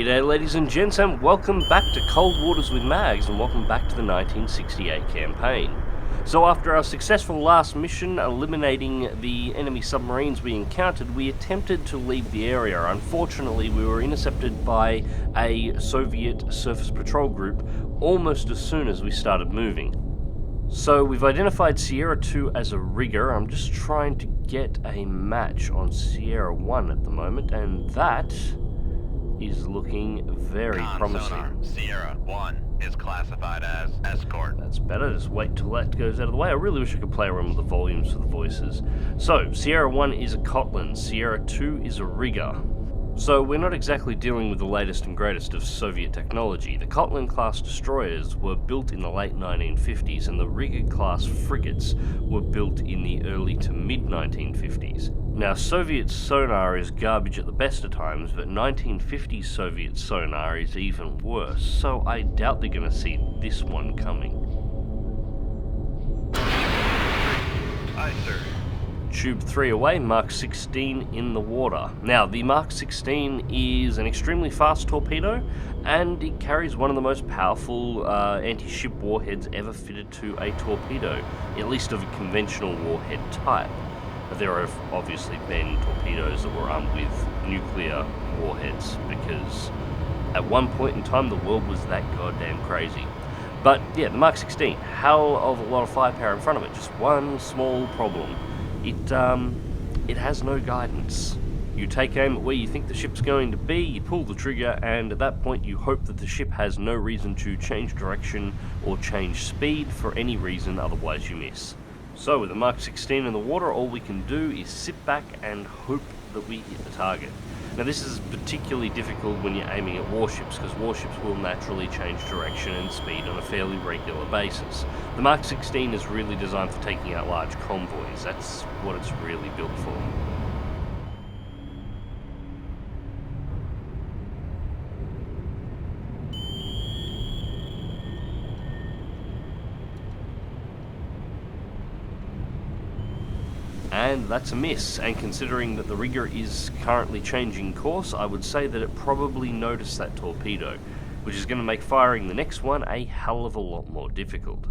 G'day ladies and gents, and welcome back to Cold Waters with Mags, and welcome back to the 1968 campaign. So after our successful last mission eliminating the enemy submarines we encountered, we attempted to leave the area. Unfortunately, we were intercepted by a Soviet surface patrol group almost as soon as we started moving. So we've identified Sierra 2 as a rigger. I'm just trying to get a match on Sierra 1 at the moment, and that is looking very promising. Sonar. Sierra 1 is classified as escort. That's better, just wait till that goes out of the way. I really wish I could play around with the volumes for the voices. So, Sierra 1 is a Cotland, Sierra 2 is a rigger. So we're not exactly dealing with the latest and greatest of Soviet technology. The Cotland-class destroyers were built in the late 1950s, and the rigger-class frigates were built in the early to mid-1950s. Now, Soviet sonar is garbage at the best of times, but 1950s Soviet sonar is even worse, so I doubt they're going to see this one coming. Aye, sir. Tube 3 away, Mark 16 in the water. Now, the Mark 16 is an extremely fast torpedo, and it carries one of the most powerful anti-ship warheads ever fitted to a torpedo, at least of a conventional warhead type. There have obviously been torpedoes that were armed with nuclear warheads, because at one point in time the world was that goddamn crazy. But yeah, the Mark 16, hell of a lot of firepower in front of it, just one small problem. It has no guidance. You take aim at where you think the ship's going to be, you pull the trigger, and at that point you hope that the ship has no reason to change direction or change speed for any reason, otherwise you miss. So with the Mark 16 in the water, all we can do is sit back and hope that we hit the target. Now this is particularly difficult when you're aiming at warships, because warships will naturally change direction and speed on a fairly regular basis. The Mark 16 is really designed for taking out large convoys. That's what it's really built for. And that's a miss, and considering that the rigger is currently changing course, I would say that it probably noticed that torpedo, which is going to make firing the next one a hell of a lot more difficult.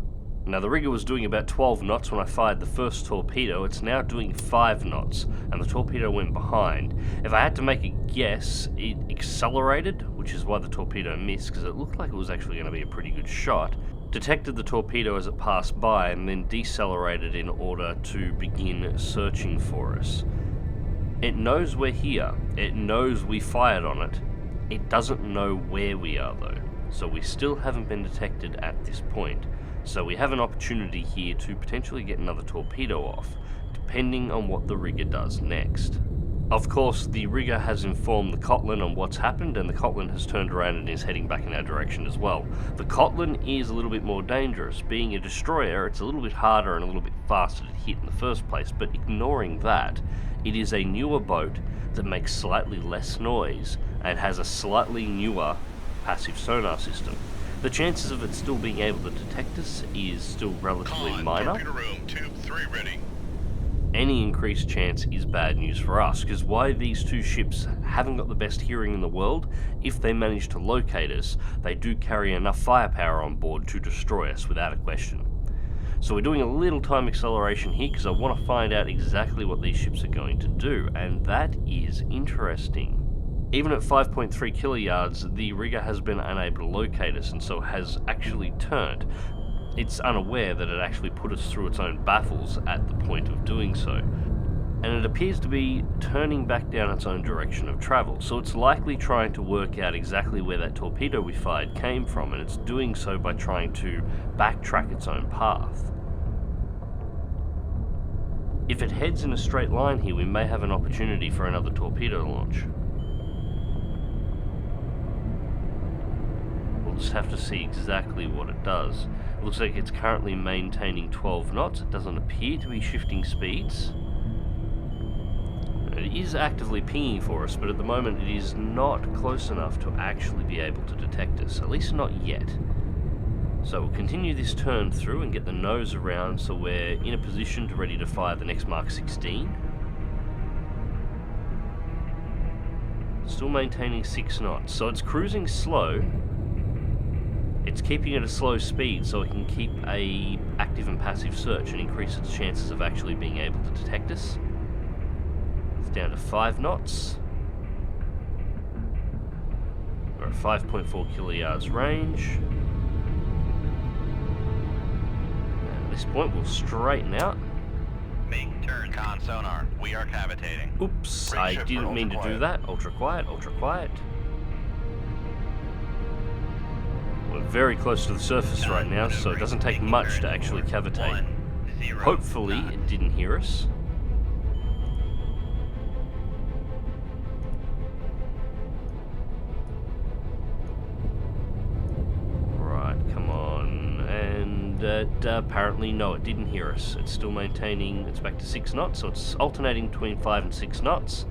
Now the rigger was doing about 12 knots when I fired the first torpedo. It's now doing 5 knots, and the torpedo went behind. If I had to make a guess, it accelerated, which is why the torpedo missed, because it looked like it was actually going to be a pretty good shot. Detected the torpedo as it passed by, and then decelerated in order to begin searching for us. It knows we're here. It knows we fired on it. It doesn't know where we are though, so we still haven't been detected at this point. So we have an opportunity here to potentially get another torpedo off, depending on what the rigger does next. Of course, the rigger has informed the Cotland on what's happened, and the Cotland has turned around and is heading back in our direction as well. The Cotland is a little bit more dangerous. Being a destroyer, it's a little bit harder and a little bit faster to hit in the first place, but ignoring that, it is a newer boat that makes slightly less noise and has a slightly newer passive sonar system. The chances of it still being able to detect us is still relatively minor. Torpedo room, tube 3 ready. Any increased chance is bad news for us, because while these two ships haven't got the best hearing in the world, if they manage to locate us, they do carry enough firepower on board to destroy us without a question. So we're doing a little time acceleration here, because I want to find out exactly what these ships are going to do, and that is interesting. Even at 5.3 kilojards, the rigger has been unable to locate us, and so has actually turned. It's unaware that it actually put us through its own baffles at the point of doing so. And it appears to be turning back down its own direction of travel, so it's likely trying to work out exactly where that torpedo we fired came from, and it's doing so by trying to backtrack its own path. If it heads in a straight line here, we may have an opportunity for another torpedo launch. We'll just have to see exactly what it does. It looks like it's currently maintaining 12 knots. It doesn't appear to be shifting speeds. It is actively pinging for us, but at the moment it is not close enough to actually be able to detect us, at least not yet. So we'll continue this turn through and get the nose around so we're in a position to ready to fire the next Mark 16. Still maintaining 6 knots. So it's cruising slow. It's keeping at a slow speed so it can keep a active and passive search and increase its chances of actually being able to detect us. It's down to 5 knots. We're at 5.4 kiloyards range. And at this point we'll straighten out. Make turn. Con sonar. We are cavitating. Oops, I didn't mean to do that. Ultra quiet, ultra quiet. We're very close to the surface right now, so it doesn't take much to actually cavitate. Hopefully it didn't hear us. Right, come on. And apparently, no, it didn't hear us. It's still maintaining, it's back to 6 knots, so it's alternating between 5 and 6 knots.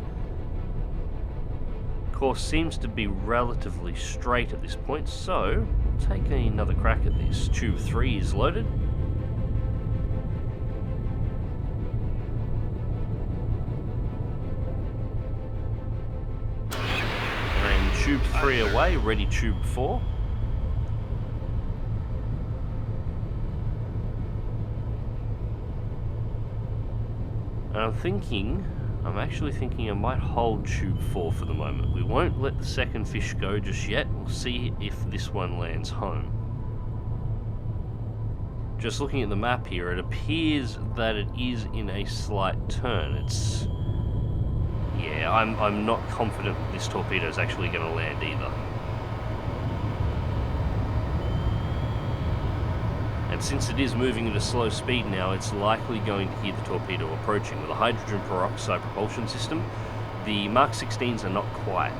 Course seems to be relatively straight at this point, so we'll take another crack at this. Tube 3 is loaded. And tube 3 away, ready tube 4. And I'm actually thinking I might hold tube 4 for the moment. We won't let the second fish go just yet. We'll see if this one lands home. Just looking at the map here, it appears that it is in a slight turn. Yeah, I'm not confident that this torpedo is actually going to land either. And since it is moving at a slow speed now, it's likely going to hear the torpedo approaching. With a hydrogen peroxide propulsion system, the Mark 16s are not quiet.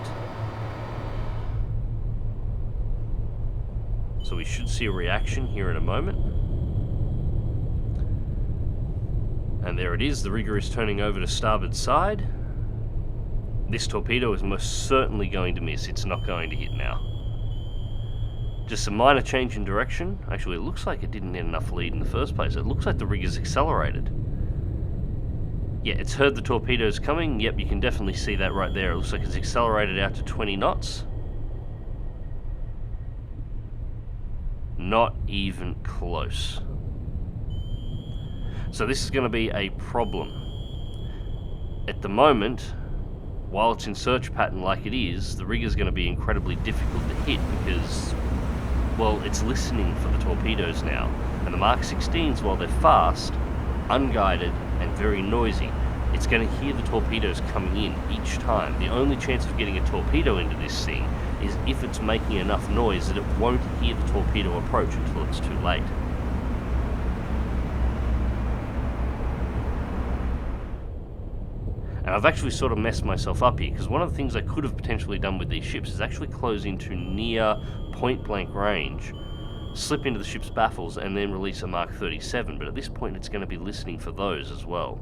So we should see a reaction here in a moment. And there it is, the rigger is turning over to starboard side. This torpedo is most certainly going to miss, it's not going to hit now. Just a minor change in direction. Actually, it looks like it didn't get enough lead in the first place. It looks like the rigger's accelerated. Yeah, it's heard the torpedoes coming. Yep, you can definitely see that right there. It looks like it's accelerated out to 20 knots. Not even close. So this is going to be a problem. At the moment, while it's in search pattern like it is, the rigger's going to be incredibly difficult to hit because, well, it's listening for the torpedoes now. And the Mark 16s, while they're fast, unguided, and very noisy, it's going to hear the torpedoes coming in each time. The only chance of getting a torpedo into this thing is if it's making enough noise that it won't hear the torpedo approach until it's too late. And I've actually sort of messed myself up here, because one of the things I could have potentially done with these ships is actually close into near point-blank range, slip into the ship's baffles, and then release a Mark 37, but at this point it's going to be listening for those as well.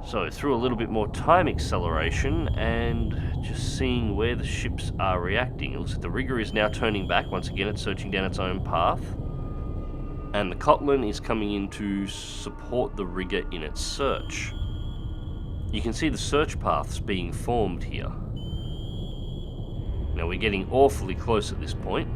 So through a little bit more time acceleration and just seeing where the ships are reacting, it looks like the rigger is now turning back. Once again, it's searching down its own path. And the Cotlan is coming in to support the rigger in its search. You can see the search paths being formed here. Now we're getting awfully close at this point.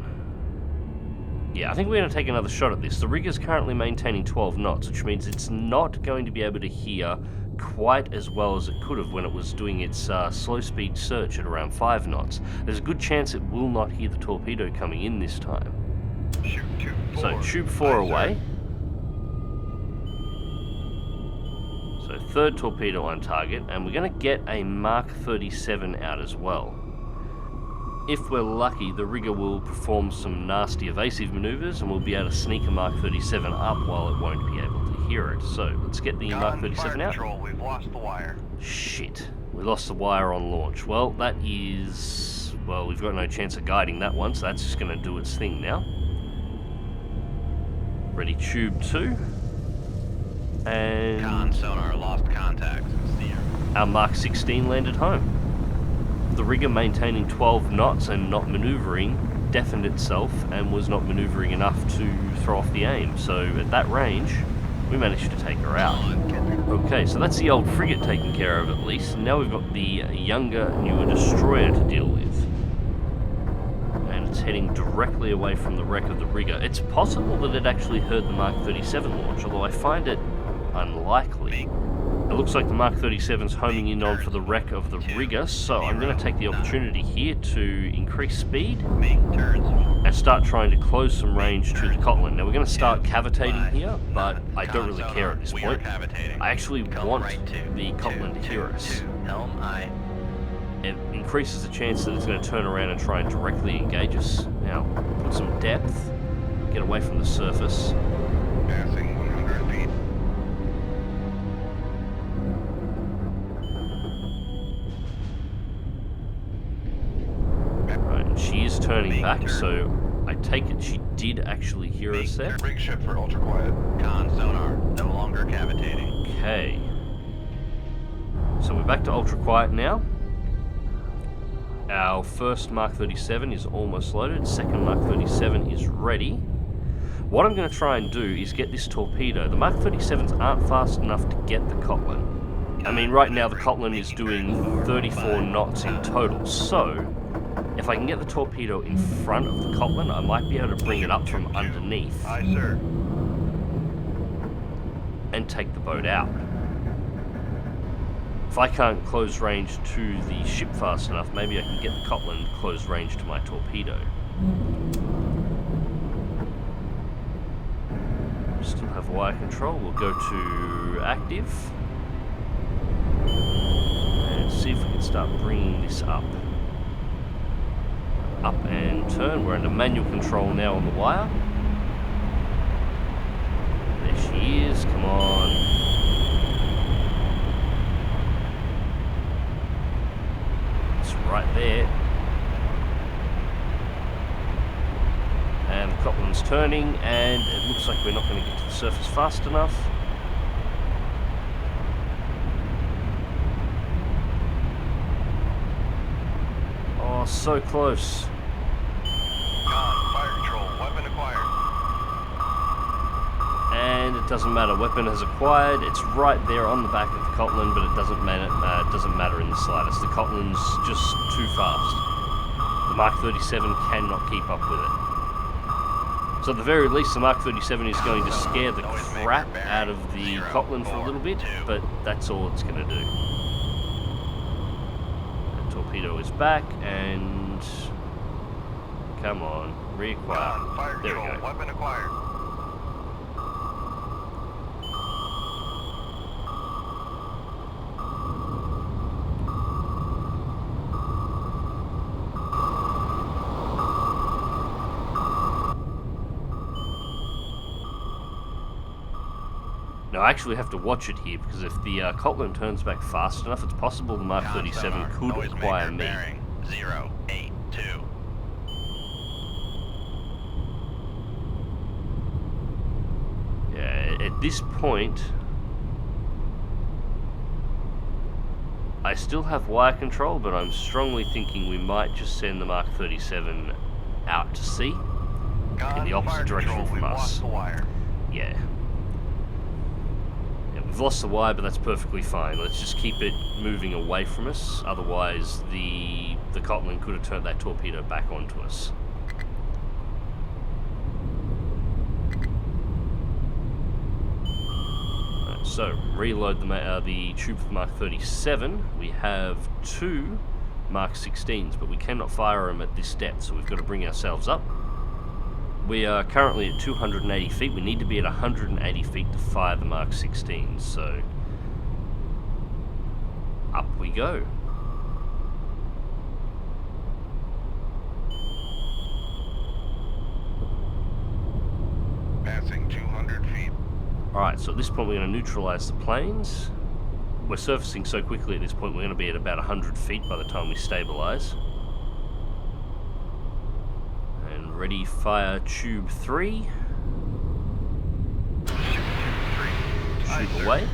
Yeah, I think we're going to take another shot at this. The rigger's currently maintaining 12 knots, which means it's not going to be able to hear quite as well as it could have when it was doing its slow speed search at around 5 knots. There's a good chance it will not hear the torpedo coming in this time. So tube 4 away. So third torpedo on target, and we're going to get a Mark 37 out as well. If we're lucky, the rigger will perform some nasty evasive maneuvers and we'll be able to sneak a Mark 37 up while it won't be able to hear it. So let's get the Mark 37 out. Control, we've lost the wire. Shit, we lost the wire on launch. Well, that is... well, we've got no chance of guiding that one, so that's just going to do its thing now. Ready tube 2. And... Con sonar lost contact. Steer. Our Mark 16 landed home. The rigger maintaining 12 knots and not manoeuvring deafened itself and was not manoeuvring enough to throw off the aim. So at that range, we managed to take her out. Okay, so that's the old frigate taken care of at least. Now we've got the younger, newer destroyer to deal with. And it's heading directly away from the wreck of the rigger. It's possible that it actually heard the Mark 37 launch, although I find it unlikely. It looks like the Mark 37's homing in on for the wreck of the rigger, so I'm going to take the opportunity here to increase speed and start trying to close some range to the Cotland. Now we're going to start cavitating here, but I don't really care at this point. I actually want the Cotland to hear us. It increases the chance that it's going to turn around and try and directly engage us. Now, put some depth, get away from the surface. Passing 100 feet. Right, and she is turning back, so I take it she did actually hear us there. Rig ship for ultra quiet. Con sonar, no longer cavitating. Okay. So we're back to ultra quiet now. Our first Mark 37 is almost loaded. Second Mark 37 is ready. What I'm going to try and do is get this torpedo. The Mark 37s aren't fast enough to get the Cotland. I mean, right now the Cotland is doing 34 knots in total. So, if I can get the torpedo in front of the Cotland, I might be able to bring it up from underneath. Aye, sir. And take the boat out. If I can't close range to the ship fast enough, maybe I can get the Cotland close range to my torpedo. Still have wire control. We'll go to active. And see if we can start bringing this up. Up and turn. We're under manual control now on the wire. There she is. Come on. Right there. And the Cotland's turning, and it looks like we're not going to get to the surface fast enough. Oh, so close. Con, fire control, weapon acquired. And it doesn't matter. Weapon has acquired. It's right there on the back of the Cotland, but it doesn't matter in the slightest. The Cotland's just too fast. The Mark 37 cannot keep up with it. So at the very least, the Mark 37 is going to scare the crap out of the Cotland for a little bit, but that's all it's going to do. The torpedo is back, and come on, reacquire. Con, fire There we control, go. weapon acquired. Now I actually have to watch it here, because if the Cotland turns back fast enough, it's possible the Mark 37 could acquire me. Bearing 082. Yeah, at this point, I still have wire control, but I'm strongly thinking we might just send the Mark 37 out to sea in the opposite direction from us. Yeah. We've lost the wire, but that's perfectly fine. Let's just keep it moving away from us. Otherwise, the Cotland could have turned that torpedo back onto us. Right, so, reload the tube for the Mark 37. We have two Mark 16s, but we cannot fire them at this depth, so we've got to bring ourselves up. We are currently at 280 feet. We need to be at 180 feet to fire the Mark 16s, so up we go. Passing 200 feet. Alright, so at this point we're going to neutralize the planes. We're surfacing so quickly at this point we're going to be at about 100 feet by the time we stabilize. Ready, fire tube 3. Tube away.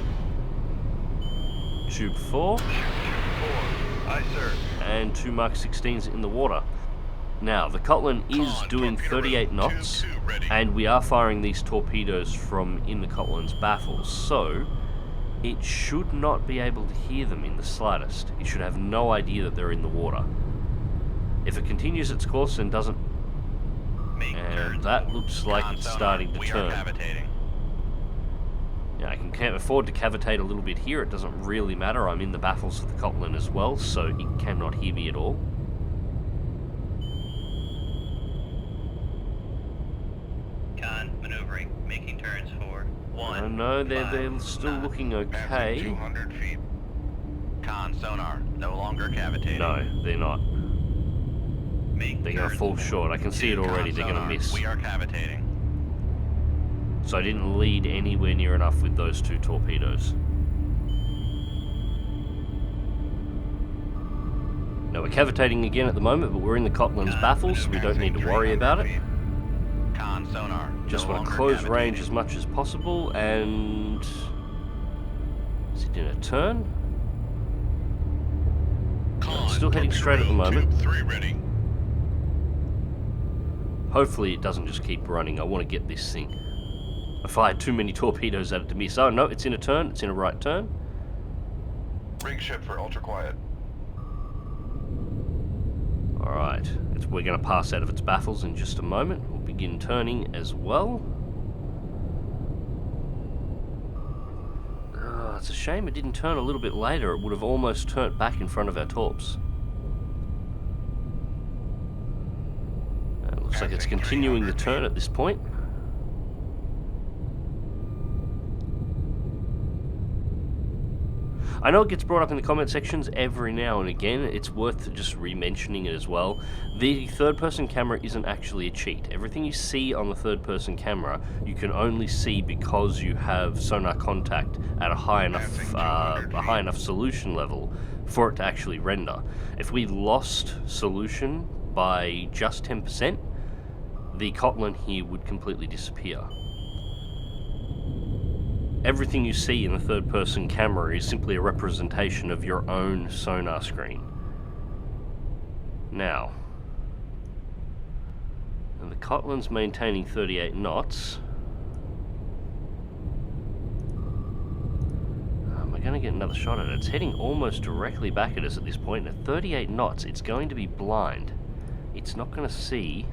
Tube 4. Aye, sir. And two Mark 16s in the water. Now, the Cotland is doing 38 knots, and we are firing these torpedoes from in the Cotland's baffles, so it should not be able to hear them in the slightest. It should have no idea that they're in the water. If it continues its course and doesn't... And that looks like it's starting to turn. Yeah, I can afford to cavitate a little bit here. It doesn't really matter. I'm in the baffles of the Cotland as well, so it cannot hear me at all. Maneuvering, making turns for 1. No, they're still looking okay. 200 feet. Con sonar, no longer cavitating. No, they're not. They're going to fall short. I can see it already. They're going to miss. We are cavitating. So I didn't lead anywhere near enough with those 2 torpedoes. Now we're cavitating again at the moment, but we're in the Cotland's baffles, so we don't need to worry about it. Con sonar. Just want to close range as much as possible, and... Is it in a turn? No, still heading straight at the moment. Tube 3 ready. Hopefully it doesn't just keep running. I want to get this thing. I fired too many torpedoes at it to miss. Oh no, it's in a turn. It's in a right turn. Rig ship for ultra quiet. Alright, we're going to pass out of its baffles in just a moment. We'll begin turning as well. Oh, it's a shame it didn't turn a little bit later. It would have almost turned back in front of our torps. Looks like it's continuing the turn at this point. I know it gets brought up in the comment sections every now and again. It's worth just re-mentioning it as well. The third-person camera isn't actually a cheat. Everything you see on the third-person camera, you can only see because you have sonar contact at a high enough solution level for it to actually render. If we lost solution by just 10%, the Cotland here would completely disappear. Everything you see in the third-person camera is simply a representation of your own sonar screen. Now, and the Cotland's maintaining 38 knots. Am I going to get another shot at it? It's heading almost directly back at us at this point. At 38 knots, it's going to be blind. It's not going to see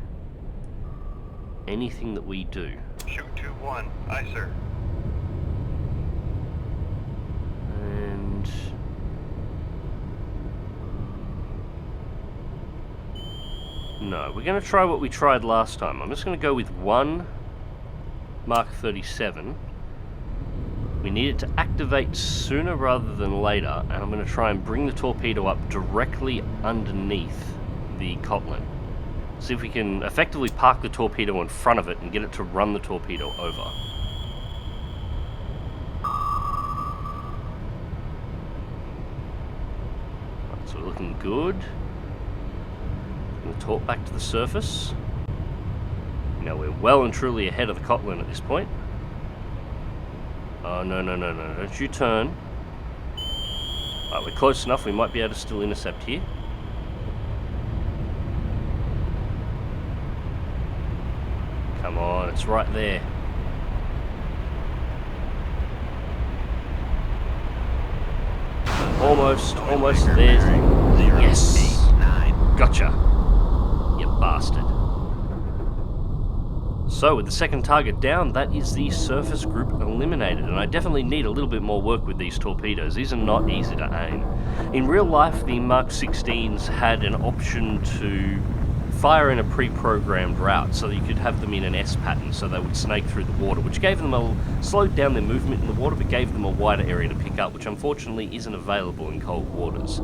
anything that we do. Shoot 2-1. Aye, sir. And no, we're going to try what we tried last time. I'm just going to go with 1 Mark 37. We need it to activate sooner rather than later, and I'm going to try and bring the torpedo up directly underneath the Cotland. See if we can effectively park the torpedo in front of it and get it to run the torpedo over. So we're looking good. Going to torp back to the surface. Now we're well and truly ahead of the Cotland at this point. Oh, no, don't you turn. Alright, we're close enough, we might be able to still intercept here. Come on, it's right there. Almost, there's... Yes! Gotcha! You bastard. So, with the second target down, that is the surface group eliminated, and I definitely need a little bit more work with these torpedoes. These are not easy to aim. In real life, the Mark 16s had an option to fire in a pre-programmed route so that you could have them in an S pattern so they would snake through the water, which gave them slowed down their movement in the water but gave them a wider area to pick up, which unfortunately isn't available in cold waters.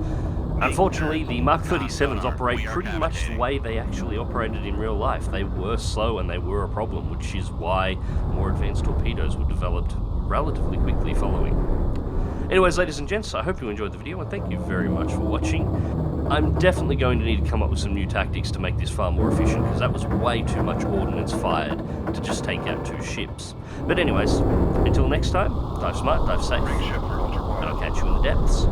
Unfortunately, the Mark 37s operate pretty much the way they actually operated in real life. They were slow and they were a problem, which is why more advanced torpedoes were developed relatively quickly following. Anyways, ladies and gents, I hope you enjoyed the video and thank you very much for watching. I'm definitely going to need to come up with some new tactics to make this far more efficient, because that was way too much ordnance fired to just take out 2 ships. But anyways, until next time, dive smart, dive safe, and I'll catch you in the depths.